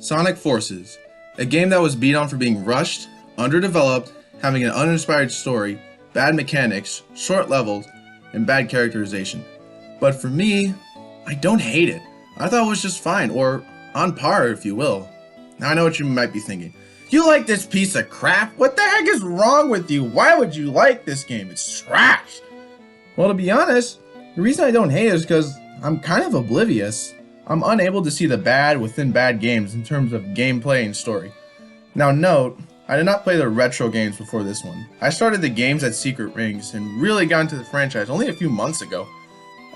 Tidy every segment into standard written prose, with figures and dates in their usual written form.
Sonic Forces, a game that was beat on for being rushed, underdeveloped, having an uninspired story, bad mechanics, short levels, and bad characterization. But for me, I don't hate it. I thought it was just fine, or on par if you will. Now I know what you might be thinking. You like this piece of crap? What the heck is wrong with you? Why would you like this game? It's trash! Well, to be honest, the reason I don't hate it is because I'm kind of oblivious. I'm unable to see the bad within bad games in terms of gameplay and story. Now note, I did not play the retro games before this one. I started the games at Secret Rings and really got into the franchise only a few months ago.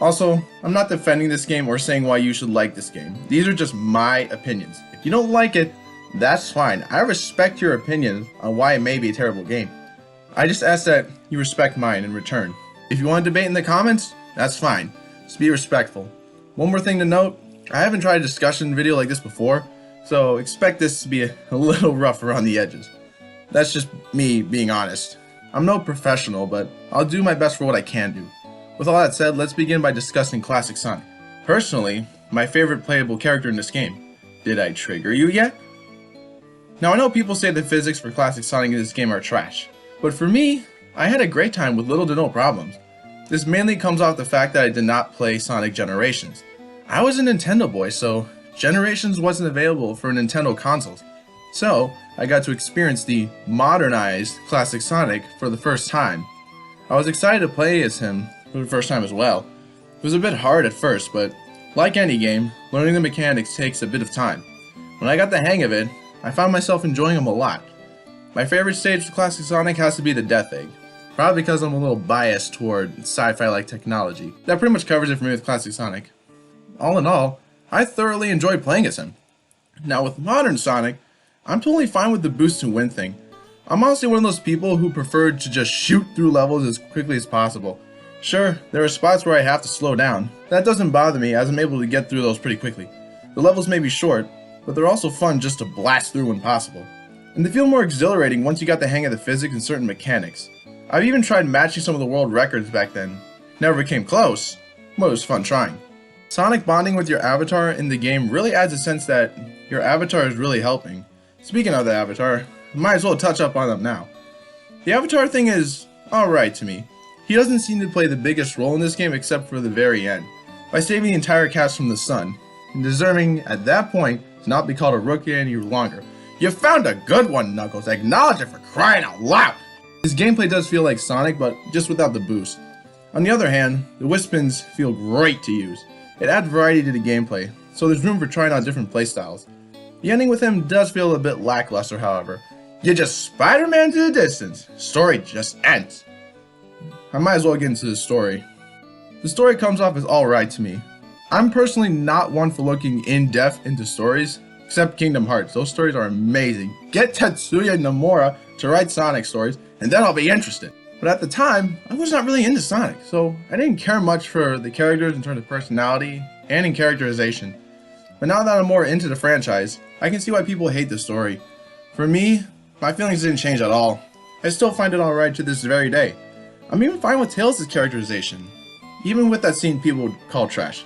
Also, I'm not defending this game or saying why you should like this game. These are just my opinions. If you don't like it, that's fine. I respect your opinion on why it may be a terrible game. I just ask that you respect mine in return. If you want to debate in the comments, that's fine. Just be respectful. One more thing to note, I haven't tried a discussion video like this before, so expect this to be a little rough around the edges. That's just me being honest. I'm no professional, but I'll do my best for what I can do. With all that said, let's begin by discussing Classic Sonic. Personally, my favorite playable character in this game. Did I trigger you yet? Now I know people say the physics for Classic Sonic in this game are trash, but for me, I had a great time with little to no problems. This mainly comes off the fact that I did not play Sonic Generations. I was a Nintendo boy, so Generations wasn't available for Nintendo consoles. So, I got to experience the modernized Classic Sonic for the first time. I was excited to play as him for the first time as well. It was a bit hard at first, but like any game, learning the mechanics takes a bit of time. When I got the hang of it, I found myself enjoying them a lot. My favorite stage for Classic Sonic has to be the Death Egg. Probably because I'm a little biased toward sci-fi like technology. That pretty much covers it for me with Classic Sonic. All in all, I thoroughly enjoyed playing as him. Now with modern Sonic, I'm totally fine with the boost and win thing. I'm honestly one of those people who prefer to just shoot through levels as quickly as possible. Sure, there are spots where I have to slow down. That doesn't bother me as I'm able to get through those pretty quickly. The levels may be short, but they're also fun just to blast through when possible. And they feel more exhilarating once you got the hang of the physics and certain mechanics. I've even tried matching some of the world records back then. Never came close, but it was fun trying. Sonic bonding with your avatar in the game really adds a sense that your avatar is really helping. Speaking of the avatar, I might as well touch up on them now. The avatar thing is alright to me. He doesn't seem to play the biggest role in this game except for the very end, by saving the entire cast from the sun, and deserving at that point to not be called a rookie any longer. You found a good one, Knuckles. Acknowledge it for crying out loud! His gameplay does feel like Sonic, but just without the boost. On the other hand, the Whispins feel great to use. It adds variety to the gameplay, so there's room for trying out different playstyles. The ending with him does feel a bit lackluster, however. You just Spider-Man to the distance. Story just ends. I might as well get into the story. The story comes off as alright to me. I'm personally not one for looking in-depth into stories, except Kingdom Hearts. Those stories are amazing. Get Tetsuya Nomura to write Sonic stories, and then I'll be interested. But at the time, I was not really into Sonic, so I didn't care much for the characters in terms of personality and in characterization. But now that I'm more into the franchise, I can see why people hate the story. For me, my feelings didn't change at all. I still find it alright to this very day. I'm even fine with Tails' characterization, even with that scene people would call trash.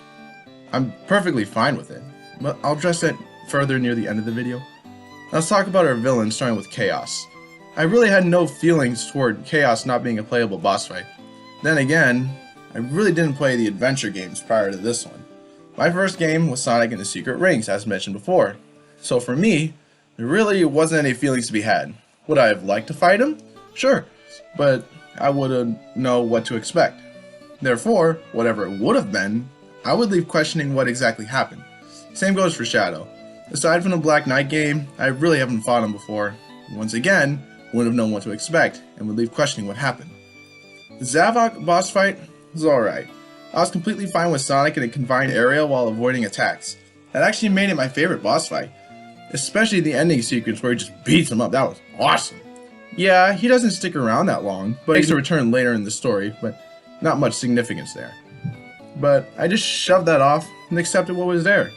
I'm perfectly fine with it, but I'll address that further near the end of the video. Now let's talk about our villain, starting with Chaos. I really had no feelings toward Chaos not being a playable boss fight. Then again, I really didn't play the adventure games prior to this one. My first game was Sonic and the Secret Rings, as mentioned before. So for me, there really wasn't any feelings to be had. Would I have liked to fight him? Sure, but I wouldn't know what to expect. Therefore, whatever it would have been, I would leave questioning what exactly happened. Same goes for Shadow. Aside from the Black Knight game, I really haven't fought him before. Once again, wouldn't have known what to expect, and would leave questioning what happened. The Zavok boss fight was alright. I was completely fine with Sonic in a confined area while avoiding attacks. That actually made it my favorite boss fight. Especially the ending sequence where he just beats him up, that was awesome. Yeah, he doesn't stick around that long, but he makes a return later in the story, but not much significance there. But I just shoved that off and accepted what was there,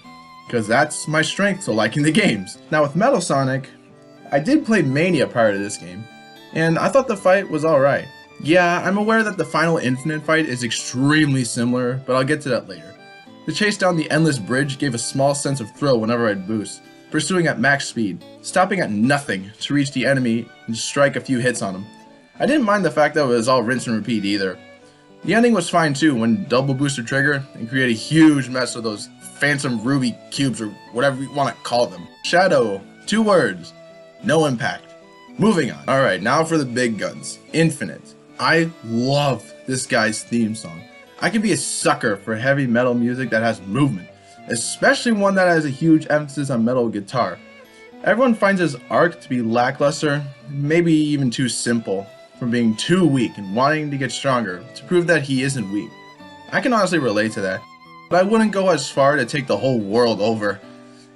because that's my strength to liking the games. Now with Metal Sonic, I did play Mania prior to this game, and I thought the fight was alright. Yeah, I'm aware that the final Infinite fight is extremely similar, but I'll get to that later. The chase down the endless bridge gave a small sense of thrill whenever I'd boost. pursuing at max speed, stopping at nothing to reach the enemy and strike a few hits on him. I didn't mind the fact that it was all rinse and repeat either. The ending was fine too when double boosted trigger and create a huge mess of those phantom ruby cubes or whatever you want to call them. Shadow, 2 words, no impact. Moving on. Alright, now for the big guns. Infinite. I love this guy's theme song. I can be a sucker for heavy metal music that has movement, especially one that has a huge emphasis on metal guitar. Everyone finds his arc to be lackluster, maybe even too simple, from being too weak and wanting to get stronger to prove that he isn't weak. I can honestly relate to that, but I wouldn't go as far to take the whole world over.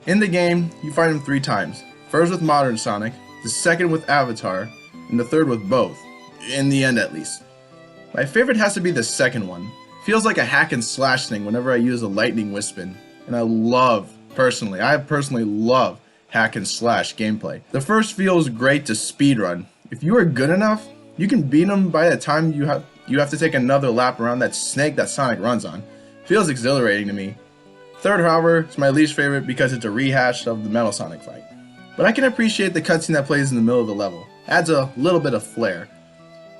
In the game, you find him 3 times. First with Modern Sonic, the second with Avatar, and the third with both. In the end at least. My favorite has to be the second one. Feels like a hack and slash thing whenever I use a lightning Wispin, and I personally love hack and slash gameplay. The first feels great to speedrun. If you are good enough, you can beat him by the time you have to take another lap around that snake that Sonic runs on. Feels exhilarating to me. Third, however, is my least favorite because it's a rehash of the Metal Sonic fight. But I can appreciate the cutscene that plays in the middle of the level. Adds a little bit of flair.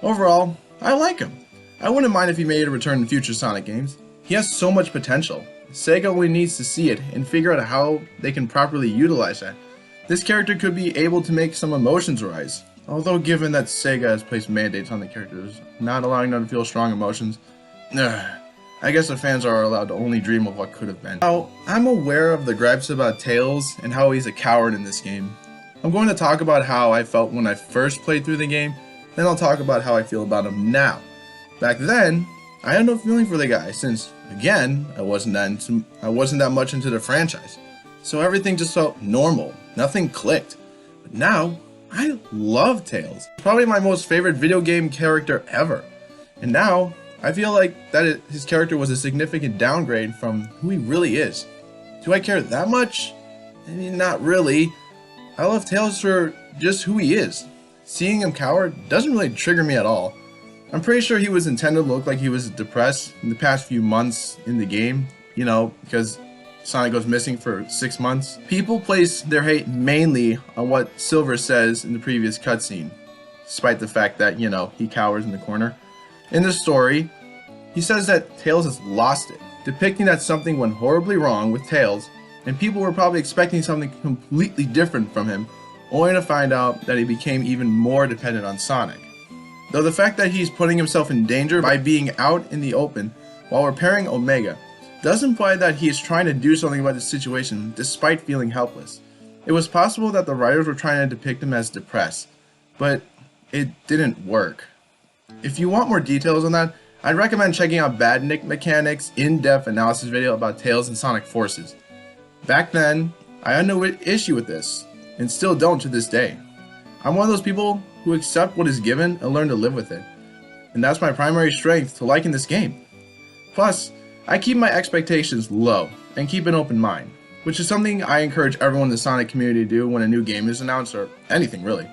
Overall, I like him. I wouldn't mind if he made a return in future Sonic games. He has so much potential. Sega only needs to see it and figure out how they can properly utilize that. This character could be able to make some emotions rise. Although given that Sega has placed mandates on the characters, not allowing them to feel strong emotions, I guess the fans are allowed to only dream of what could have been. Now, I'm aware of the gripes about Tails and how he's a coward in this game. I'm going to talk about how I felt when I first played through the game, then I'll talk about how I feel about him now. Back then, I had no feeling for the guy since, again, I wasn't that much into the franchise. So everything just felt normal, nothing clicked. But now, I love Tails. Probably my most favorite video game character ever. And now, I feel like his character was a significant downgrade from who he really is. Do I care that much? I mean, not really. I love Tails for just who he is. Seeing him cower doesn't really trigger me at all. I'm pretty sure he was intended to look like he was depressed in the past few months in the game, you know, because Sonic goes missing for 6 months. People place their hate mainly on what Silver says in the previous cutscene, despite the fact that, you know, he cowers in the corner. In the story, he says that Tails has lost it, depicting that something went horribly wrong with Tails, and people were probably expecting something completely different from him, only to find out that he became even more dependent on Sonic. Though the fact that he's putting himself in danger by being out in the open while repairing Omega does imply that he is trying to do something about the situation despite feeling helpless. It was possible that the writers were trying to depict him as depressed, but it didn't work. If you want more details on that, I'd recommend checking out Badnik Mechanics' in-depth analysis video about Tails and Sonic Forces. Back then, I had no issue with this, and still don't to this day. I'm one of those people who accept what is given and learn to live with it, and that's my primary strength to liking this game. Plus, I keep my expectations low and keep an open mind, which is something I encourage everyone in the Sonic community to do when a new game is announced, or anything really.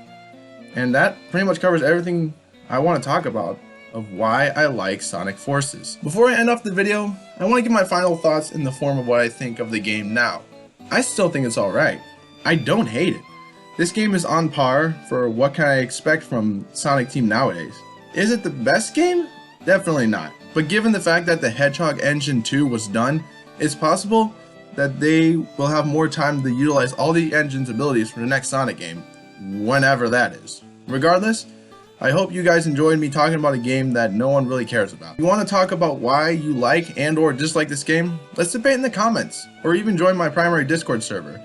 And that pretty much covers everything I want to talk about of why I like Sonic Forces. Before I end off the video, I want to give my final thoughts in the form of what I think of the game now. I still think it's alright. I don't hate it. This game is on par for what can I expect from Sonic Team nowadays. Is it the best game? Definitely not. But given the fact that the Hedgehog Engine 2 was done, it's possible that they will have more time to utilize all the engine's abilities for the next Sonic game, whenever that is. Regardless, I hope you guys enjoyed me talking about a game that no one really cares about. If you want to talk about why you like and or dislike this game, let's debate in the comments, or even join my primary Discord server.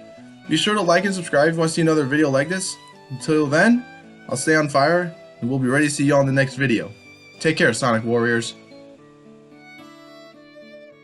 Be sure to like and subscribe if you want to see another video like this. Until then, I'll stay on fire, and we'll be ready to see you all in the next video. Take care, Sonic Warriors.